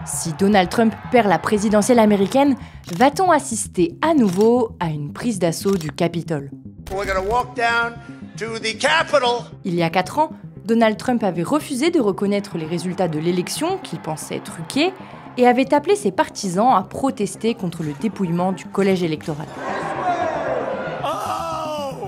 Si Donald Trump perd la présidentielle américaine, va-t-on assister à nouveau à une prise d'assaut du Capitole? Il y a 4 ans, Donald Trump avait refusé de reconnaître les résultats de l'élection qu'il pensait truqués et avait appelé ses partisans à protester contre le dépouillement du collège électoral. Oh,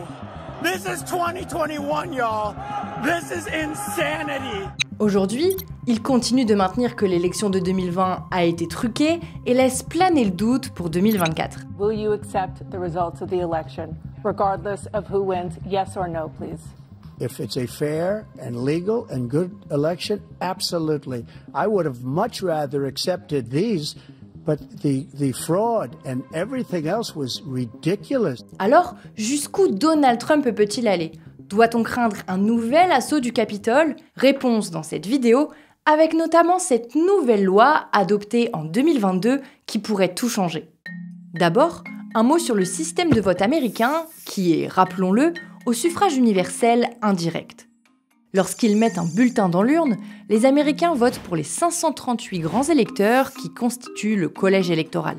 this is 2021, y'all. This is insanity. Aujourd'hui, il continue de maintenir que l'élection de 2020 a été truquée et laisse planer le doute pour 2024. Will you accept the results of the election, regardless of who wins, yes or no, please? If it's a fair and legal and good election, absolutely. I would have much rather accepted these, but the fraud and everything else was ridiculous. Alors, jusqu'où Donald Trump peut-il aller? Doit-on craindre un nouvel assaut du Capitole? Réponse dans cette vidéo, avec notamment cette nouvelle loi adoptée en 2022 qui pourrait tout changer. D'abord, un mot sur le système de vote américain qui est, rappelons-le, au suffrage universel indirect. Lorsqu'ils mettent un bulletin dans l'urne, les Américains votent pour les 538 grands électeurs qui constituent le collège électoral.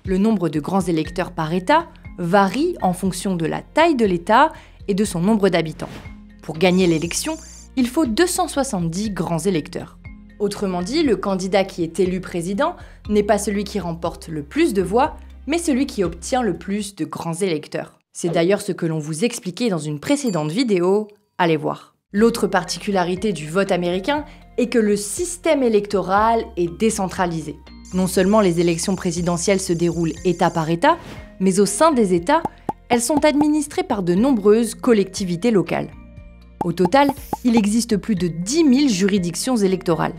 Le nombre de grands électeurs par État varie en fonction de la taille de l'État et de son nombre d'habitants. Pour gagner l'élection, il faut 270 grands électeurs. Autrement dit, le candidat qui est élu président n'est pas celui qui remporte le plus de voix, mais celui qui obtient le plus de grands électeurs. C'est d'ailleurs ce que l'on vous expliquait dans une précédente vidéo, allez voir. L'autre particularité du vote américain est que le système électoral est décentralisé. Non seulement les élections présidentielles se déroulent État par État, mais au sein des États, elles sont administrées par de nombreuses collectivités locales. Au total, il existe plus de 10 000 juridictions électorales.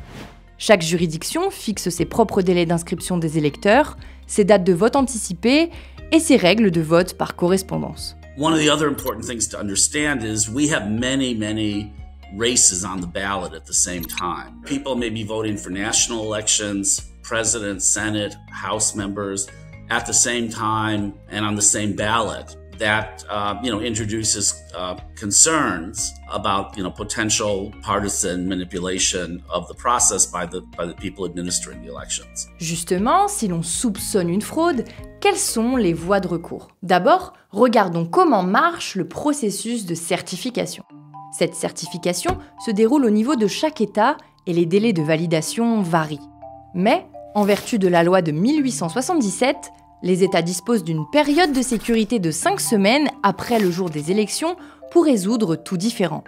Chaque juridiction fixe ses propres délais d'inscription des électeurs, ses dates de vote anticipées et ses règles de vote par correspondance. One of the other important things to understand is we have many races on the ballot at the same time. People may be voting for national elections, president, Senate, House members at the same time and on the same ballot. That introduces concerns about potential partisan manipulation of the process by the people administering the elections. Justement, si l'on soupçonne une fraude, quelles sont les voies de recours? D'abord, regardons comment marche le processus de certification. Cette certification se déroule au niveau de chaque État et les délais de validation varient. Mais, en vertu de la loi de 1877, les États disposent d'une période de sécurité de 5 semaines après le jour des élections pour résoudre tout différend.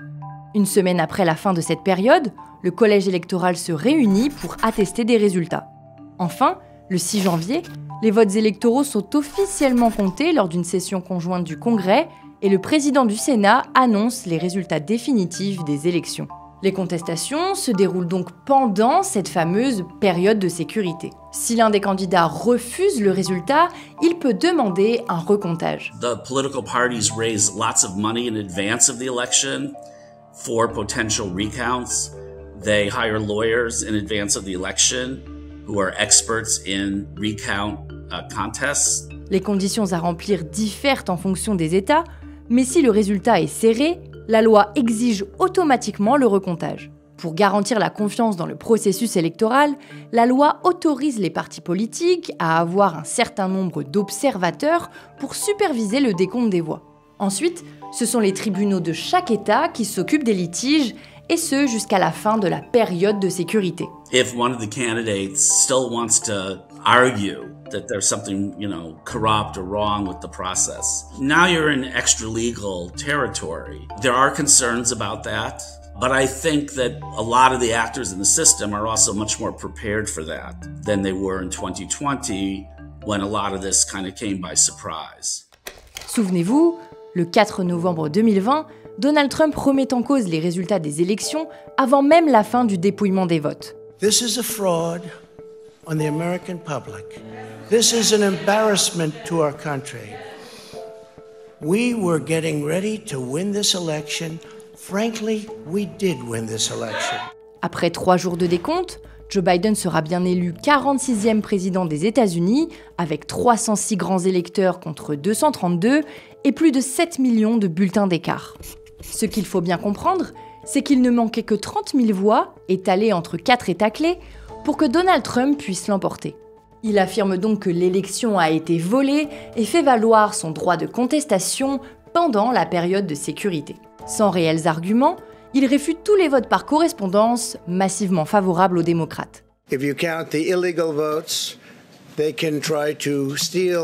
Une semaine après la fin de cette période, le collège électoral se réunit pour attester des résultats. Enfin, le 6 janvier, les votes électoraux sont officiellement comptés lors d'une session conjointe du Congrès et le président du Sénat annonce les résultats définitifs des élections. Les contestations se déroulent donc pendant cette fameuse période de sécurité. Si l'un des candidats refuse le résultat, il peut demander un recomptage. The political parties raise lots of money in advance of the election for potential recounts. They hire lawyers in advance of the election who are experts in recount contests. Les conditions à remplir diffèrent en fonction des États, mais si le résultat est serré, la loi exige automatiquement le recomptage. Pour garantir la confiance dans le processus électoral, la loi autorise les partis politiques à avoir un certain nombre d'observateurs pour superviser le décompte des voix. Ensuite, ce sont les tribunaux de chaque État qui s'occupent des litiges, et ce jusqu'à la fin de la période de sécurité. If one of the candidates still wants to argue that there's something, corrupt or wrong with the process, now you're in extra-legal territory. There are concerns about that, but I think that a lot of the actors in the system are also much more prepared for that than they were in 2020 when a lot of this kind of came by surprise. Souvenez-vous, le 4 novembre 2020, Donald Trump remet en cause les résultats des élections avant même la fin du dépouillement des votes. This is a fraud on the American public. This is an embarrassment to our country. We were getting ready to win this election. Frankly, we did win this election. Après 3 jours de décompte, Joe Biden sera bien élu 46e président des États-Unis, avec 306 grands électeurs contre 232 et plus de 7 millions de bulletins d'écart. Ce qu'il faut bien comprendre, c'est qu'il ne manquait que 30 000 voix, étalées entre 4 États clés, pour que Donald Trump puisse l'emporter. Il affirme donc que l'élection a été volée et fait valoir son droit de contestation pendant la période de sécurité. Sans réels arguments, il réfute tous les votes par correspondance, massivement favorables aux démocrates. If you count the illegal votes, they can try to steal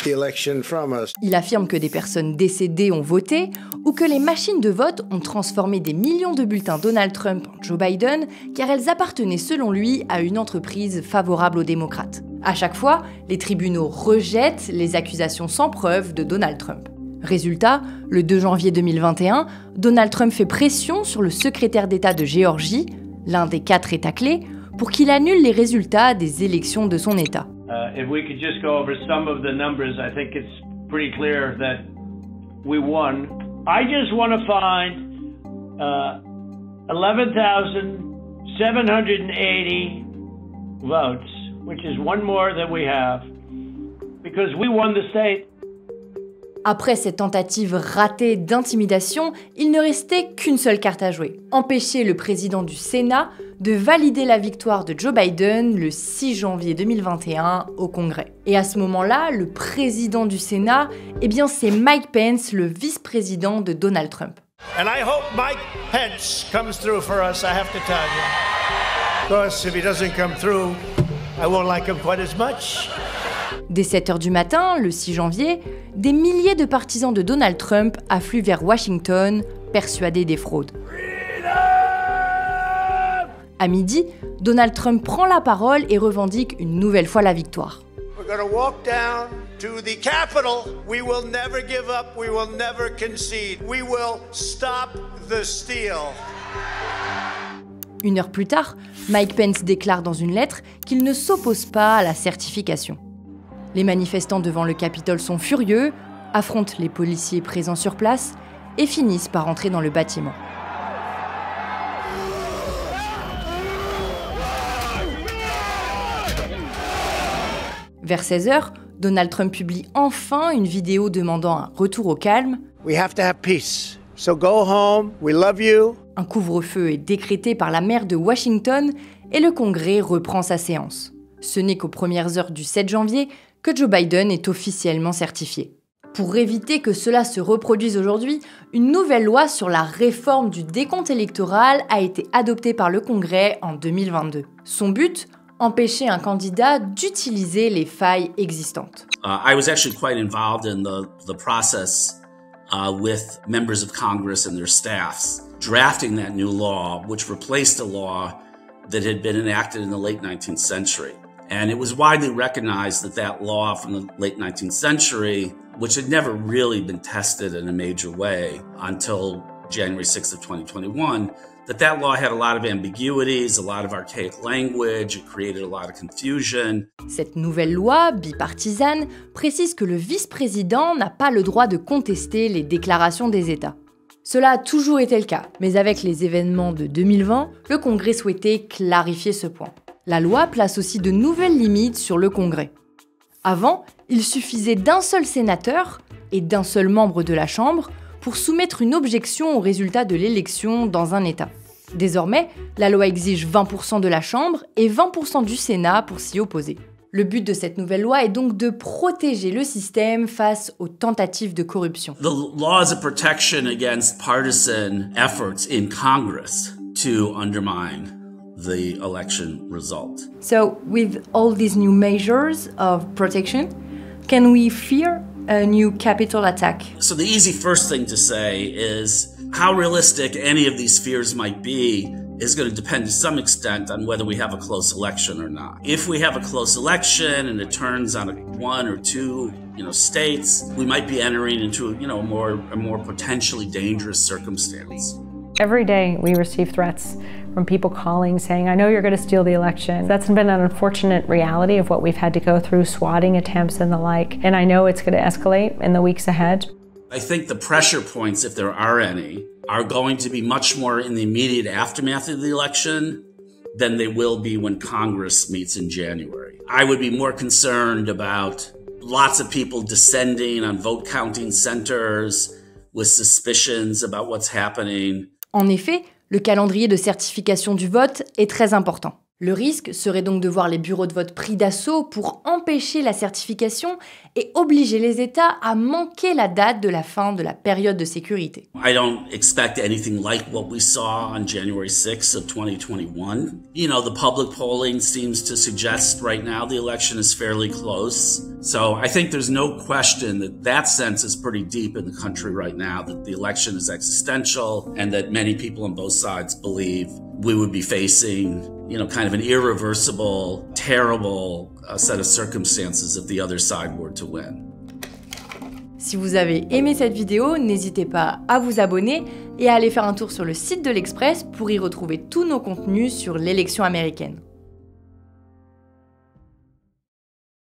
the election from us. Il affirme que des personnes décédées ont voté ou que les machines de vote ont transformé des millions de bulletins Donald Trump en Joe Biden car elles appartenaient selon lui à une entreprise favorable aux démocrates. À chaque fois, les tribunaux rejettent les accusations sans preuve de Donald Trump. Résultat, le 2 janvier 2021, Donald Trump fait pression sur le secrétaire d'État de Géorgie, l'un des 4 États clés, pour qu'il annule les résultats des élections de son État. If we could just go over some of the numbers, I think it's pretty clear that we won. I just want to find 11,780 votes, which is one more than we have, because we won the state. Après cette tentative ratée d'intimidation, il ne restait qu'une seule carte à jouer. Empêcher le président du Sénat de valider la victoire de Joe Biden le 6 janvier 2021 au Congrès. Et à ce moment-là, le président du Sénat, c'est Mike Pence, le vice-président de Donald Trump. And I hope Mike Pence comes through for us, I have to tell you. Of course, if he doesn't come through, I won't like him quite as much. Dès 7h du matin, le 6 janvier, des milliers de partisans de Donald Trump affluent vers Washington, persuadés des fraudes. À midi, Donald Trump prend la parole et revendique une nouvelle fois la victoire. We're going to walk down to the Capitol. We will never give up. We will never concede. We will stop the steal. Une heure plus tard, Mike Pence déclare dans une lettre qu'il ne s'oppose pas à la certification. Les manifestants devant le Capitole sont furieux, affrontent les policiers présents sur place et finissent par entrer dans le bâtiment. Vers 16h, Donald Trump publie enfin une vidéo demandant un retour au calme. We have to have peace. So go home. We love you. Un couvre-feu est décrété par la maire de Washington et le Congrès reprend sa séance. Ce n'est qu'aux premières heures du 7 janvier que Joe Biden est officiellement certifié. Pour éviter que cela se reproduise aujourd'hui, une nouvelle loi sur la réforme du décompte électoral a été adoptée par le Congrès en 2022. Son but ? Empêcher un candidat d'utiliser les failles existantes. I was actually quite involved in the process with members of Congress and their staffs drafting that new law, which replaced a law that had been enacted in the late 19th century. And it was widely recognized that that law from the late 19th century, which had never really been tested in a major way until January 6th of 2021, that law had a lot of ambiguities, a lot of archaic language, it created a lot of confusion. Cette nouvelle loi, bipartisane, précise que le vice-président n'a pas le droit de contester les déclarations des États. Cela a toujours été le cas, mais avec les événements de 2020, le Congrès souhaitait clarifier ce point. La loi place aussi de nouvelles limites sur le Congrès. Avant, il suffisait d'un seul sénateur et d'un seul membre de la Chambre pour soumettre une objection au résultat de l'élection dans un État. Désormais, la loi exige 20% de la Chambre et 20% du Sénat pour s'y opposer. Le but de cette nouvelle loi est donc de protéger le système face aux tentatives de corruption. The law is a protection against partisan efforts in Congress to undermine the election result. So, with all these new measures of protection, can we fear a new Capitol attack? So the easy first thing to say is how realistic any of these fears might be is going to depend to some extent on whether we have a close election or not. If we have a close election and it turns on one or two, states, we might be entering into, a more potentially dangerous circumstance. Every day we receive threats from people calling saying, I know you're going to steal the election. That's been an unfortunate reality of what we've had to go through, swatting attempts and the like. And I know it's going to escalate in the weeks ahead. I think the pressure points, if there are any, are going to be much more in the immediate aftermath of the election than they will be when Congress meets in January. I would be more concerned about lots of people descending on vote counting centers with suspicions about what's happening. En effet, le calendrier de certification du vote est très important. Le risque serait donc de voir les bureaux de vote pris d'assaut pour empêcher la certification et obliger les États à manquer la date de la fin de la période de sécurité. I don't expect anything like what we saw on January 6th of 2021. You know, the public polling seems to suggest right now the election is fairly close. So I think there's no question that that sense is pretty deep in the country right now, that the election is existential and that many people on both sides believe we would be facing, you know, kind of an irreversible, terrible set of circumstances if the other side were to win. Si vous avez aimé cette vidéo, n'hésitez pas à vous abonner et à aller faire un tour sur le site de l'Express pour y retrouver tous nos contenus sur l'élection américaine.